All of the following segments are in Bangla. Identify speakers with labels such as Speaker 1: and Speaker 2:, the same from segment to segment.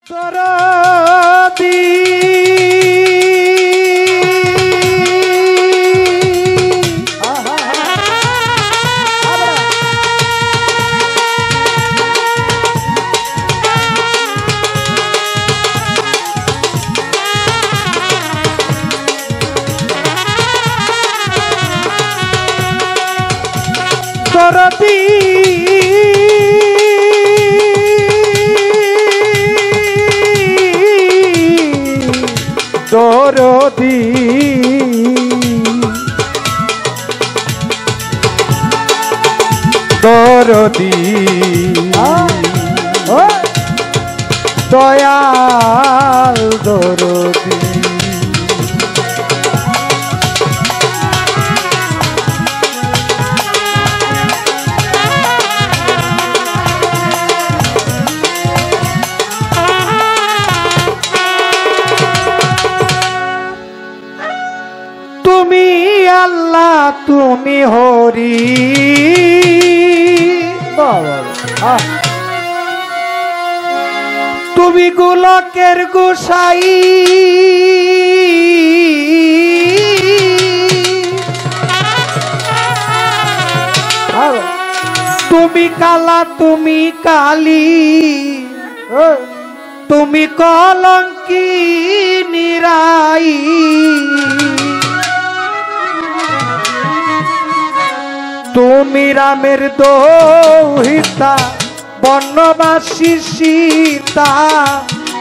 Speaker 1: দরদি দরদি দরদি দরদি দয়াল দরদি তুমি আল্লাহ তুমি হরি তুমি গোলকের গোসাই তুমি কালা তুমি কালী তুমি কলঙ্কি নিরাই তুমি রামের দৌহিতা বনবাসী সীতা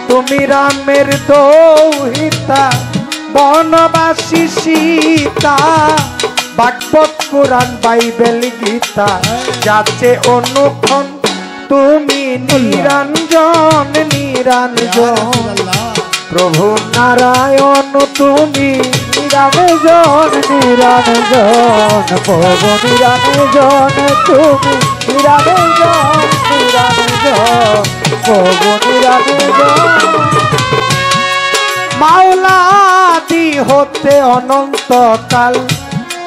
Speaker 1: তুমি রামের দৌহিতা বনবাসী সীতা ভাগবত পুরাণ বাইবেল গীতা যাচ্ছে অনুক্ষণ তুমি নিরঞ্জন নিরঞ্জন প্রভু নারায়ণ তুমি নিরঞ্জন নিরঞ্জন প্রভু নিরঞ্জন তুমি নিরঞ্জন নিরঞ্জন প্রভু নিরঞ্জন মাওলা আদি হতে অনন্তকাল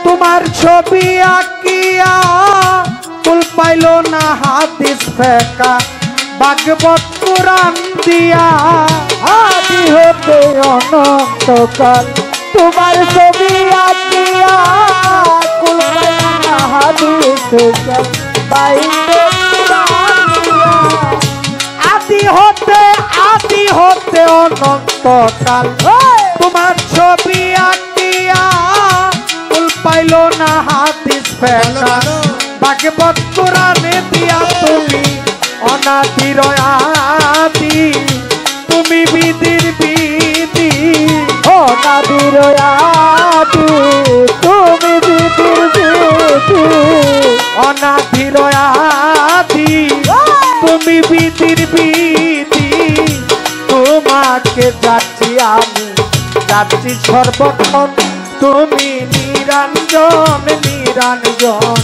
Speaker 1: তোমার ছবি আঁকিয়া কুল পাইল না হাদিস ফেকা ভাগবত পুরাণ দিয়া আদি হতে অনন্তকাল তোমার ছবি আঁকিয়া কুল পাইল না হাদিস ফেকা আদি হতে অনন্তকাল তোমার ছবি আঁকিয়া কুল পাইল না হাদিস ফেকা ভাগবত পুরাণে দিয়া তুমি অনাদির আদি তুমি বিধির বিধি অনাদির আদি তুমি বিধির বিধি অনাদির আদি তুমি বিধির বিধি তোমাকে যাচ্ছি আমি যাচ্ছি সর্বক্ষণ তুমি নিরঞ্জন নিরঞ্জন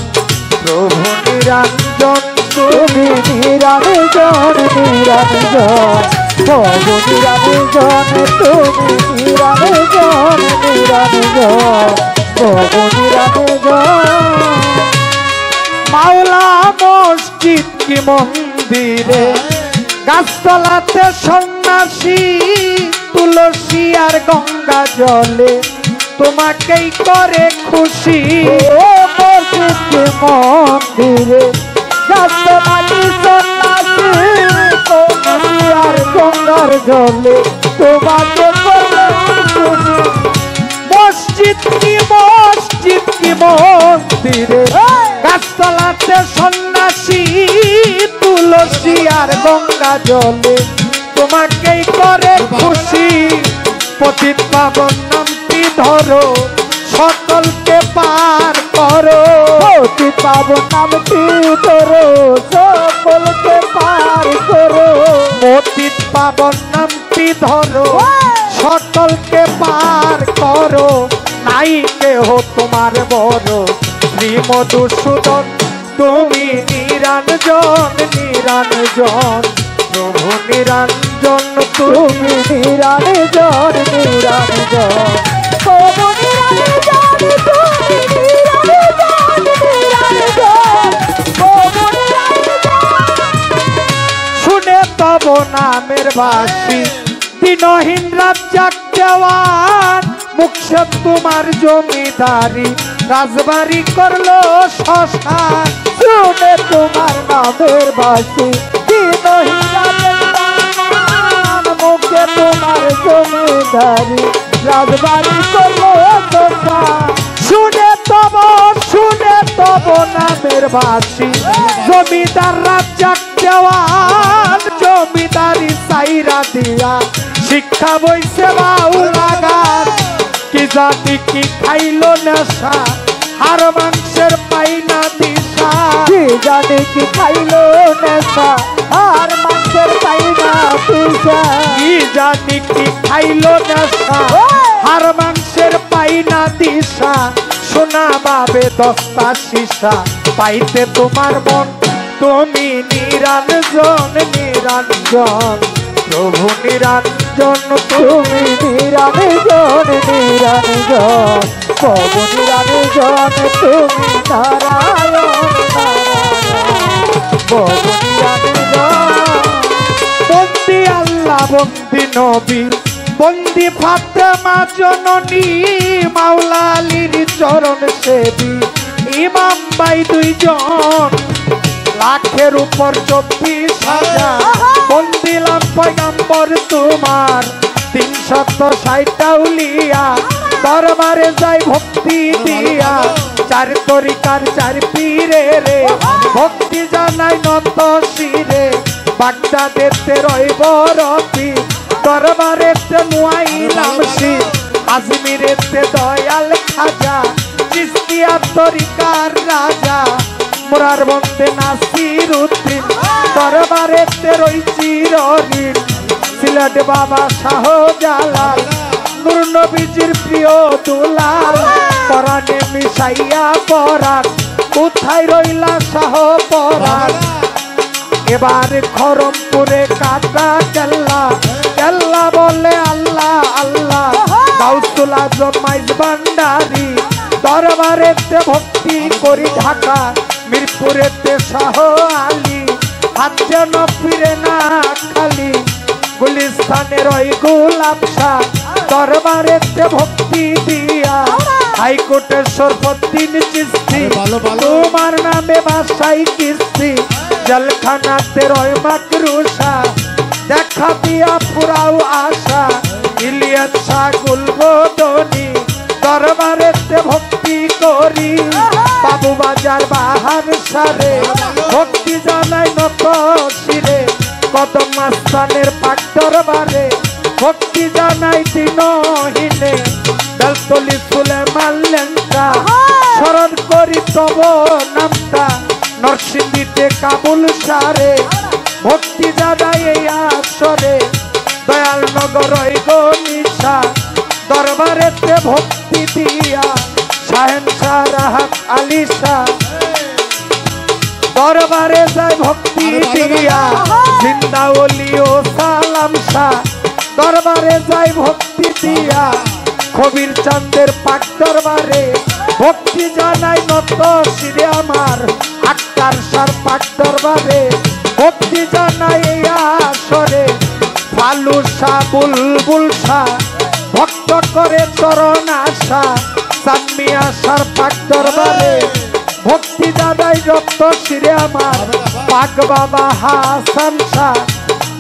Speaker 1: প্রভু নিরঞ্জন তুমি নিরঞ্জন নিরঞ্জন প্রভু নিরঞ্জন তুমি নিরঞ্জন নিরঞ্জন প্রভু নিরঞ্জন মাওলা মসজিদ কি মন্দিরে গাছতলাতে সন্ন্যাসী তুলসী আর গঙ্গা জলে তোমাকেই করে খুশি মসজিদ কি মন্দিরে গাছতলাতে সন্ন্যাসী তুলসী আর গঙ্গার জলে তোমাকে করে খুশি মসজিদ কি মন্দিরে গাছতলাতে সন্ন্যাসী তুলসী আর গঙ্গা জলে তোমাকেই করে খুশি পতিত পাবন নামটি ধরো সকলকে পার করো পতিত পাবন নামটি ধরো সকলকে পার করো পতিত পাবন নামটি ধরো সকলকে পার করো নাই কেহ তোমার বড় শ্রী মধুসূদন তুমি নিরঞ্জন নিরঞ্জন প্রভু নিরঞ্জন তুমি নিরঞ্জন নিরঞ্জন প্রভু নিরঞ্জন তুমি নিরঞ্জন নিরঞ্জন প্রভু নিরঞ্জন শুনে তব নামের বাসী দিনহীন রাজ্জাক দেওয়ান মুখে তোমার জমিদারি রাজবাড়ি করলো শ্মশান
Speaker 2: শুনে তোমার নামের বাসী দিনহীন রাজ্জাক মুখে তোমার জমিদারি রাজবাড়ি করলো শ্মশান
Speaker 1: শুনে তব নামের বাসী জমিদার রাজ্জাক দেওয়ান জমিদারি সাইরা দিয়া শিক্ষা বইছে বাউলাগান কি জানি কি খাইলো নেশা হার মাংসের পাইনা দিশা
Speaker 2: কি জানি কি খাইলো নেশা আর মাংসের পাইনা দিশা
Speaker 1: কি জানি কি খাইলো নেশা হার মাংসের পাইনা দিশা সোনা বাবে দস্তা সীসা পাইতে তোমার মন তুমি নিরঞ্জন নিরঞ্জন প্রভু নিরঞ্জন
Speaker 2: তুমি নিরঞ্জন নিরঞ্জন প্রভু নিরঞ্জন তুমি নারায়ণ নারায়ণ প্রভু নিরঞ্জন
Speaker 1: বন্দি আল্লাহ বন্দি নবী বন্দি ফাতেমা জননী মাওলা আলীর চরণ সেবী ইমাম ভাই দুইজন লাখের উপর 24,000 বন্দিলাম পয়গম্বর তোমার 360 উলিয়া দরবারে যাই ভক্তি দিয়া চার তরিকার চার পীরে রে ভক্তি জানাই নত শিরে বাগদাদেতে রইব রতি দরবারেতে নুয়াইলাম শির আজমিরেতে দয়াল খাজা চিস্তিয়া তরিকার রাজা মোরার বন্দে নাসির উদ্দিন দরবারেতে রইছি রহিম সিলেট বাবা শাহ জালাল নূর নবীজির প্রিয় দুলাল পরাণে মিশাইয়া পরাণ কোথায় রইলা শাহ পরাণ এবার খরমপুরে কাটা কেল্লা কেল্লা বলে আল্লাহ আল্লাহ গাউসুল আজম মাইজ ভান্ডারী দরবারেতে ভক্তি করি ঢাকা মিরপুরেতে শাহ আলী হাত যেন ফিরে না খালি গুলিস্তানের ওই গোলাপ শাহ দরবারেতে ভক্তি দিয়া হাইকোর্টের সরফুদ্দিন চিস্তি তোমার নামে বাসাই কিস্তি জলখানাতে রয় মাকরুষা দেখা দিয়া পুরাও আশা ইলিয়াস শাহ গুলবদনি দরবারেতে ভক্তি করি বাবু বাজার বাহার সারে ভক্তি জানাই নত শিরে কদম মাস্তানের পাক দরবারে ভক্তি জানাই দিনহীনে বেলতলি সুলেমান লেংটা স্মরণ করি তব নামটা নরসিংদীতে কাবুল সারে ভক্তি জানাই এই আসরে দয়াল নগর গনিশা দরবারেতে ভক্তি দিয়া শাহেন শাহ রাহাত আলী শাহ দরবারে যায় ভক্তি দিয়া জিন্দা ওলি ও সালাম শাহ দরবারে যায় ভক্তি দিয়া কবির চন্দের পাক দরবারে ভক্তি জানাই নত শিরে আমার আক্তার শাহ পাক দরবারে ভক্তি জানাই এই আসরে ফালু শাহ বুলবুল শাহ ভক্ত করে চরণ আশা সামিয়া শাহ পাক দরবারে ভক্তি দাদাই রক্ত শিরে আমার পাক বাবা হাসান শাহ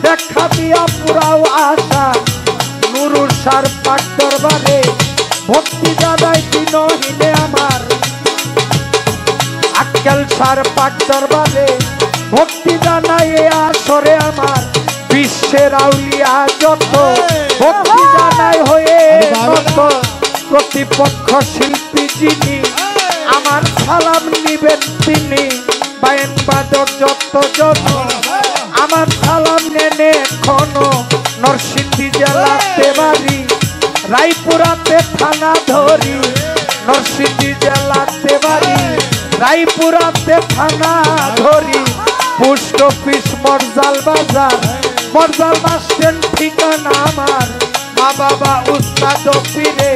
Speaker 1: দেখা দিয়া পুরাও আশা নুরুর শাহ পাক দরবারে ভক্তি দাদাই দিনহীনে আমার আক্কেল শাহ পাক দরবারে ভক্তি জানাই এ আসরে আমার বিশ্বের আউলিয়া যত ভক্তি জানাই হয়ে নত প্রতিপক্ষ শিল্পী যিনি আমার সালাম নিবেন তিনি বায়ন বাদক যত যত আমার সালাম নেনে এখনো নরসিংদী জেলাতে বাড়ি রায়পুরাতে থানা ধরি নরসিংদী জেলাতে বাড়ি রায়পুরাতে থানা ধরি পোস্ট অফিস মরজাল বাজার মরজাল বাস স্ট্যান্ড ঠিকানা আমার মা বাবা উস্তাদ পীরে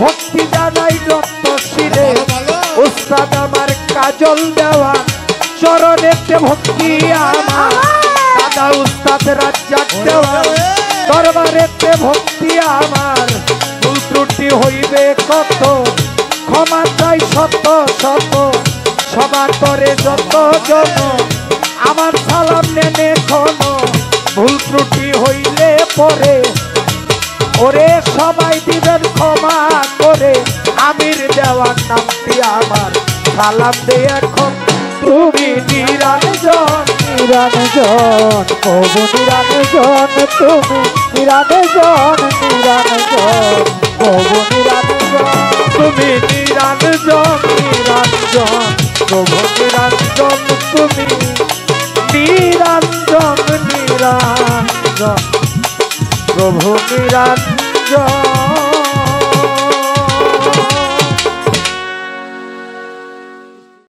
Speaker 1: ভক্তি জানাই রক্ত শিরে উস্তাদ আমার কাজল দেওয়া চরণেতে ভক্তি আমার না উস্তাদ রাজ্জাক দেওয়ান দরবারেতে ভক্তি আমার ভুল ত্রুটি হইবে কত ক্ষমা চাই শত শত সবার তরে যত জন আমার সালাম নেনে কোনো ভুল ত্রুটি হইলে পরে ওরে সবাই দিবেন ক্ষমা করে আমির দেওয়ার নামটি আমার সালাম দে এখন তুমি নিরঞ্জন
Speaker 2: নিরঞ্জন প্রভু নিরঞ্জন তুমি নিরঞ্জন নিরঞ্জন প্রভু নিরঞ্জন
Speaker 1: তুমি নিরঞ্জন নিরঞ্জন প্রভু নিরঞ্জন তুমি নিরঞ্জন নিরঞ্জন প্রভু নিরঞ্জন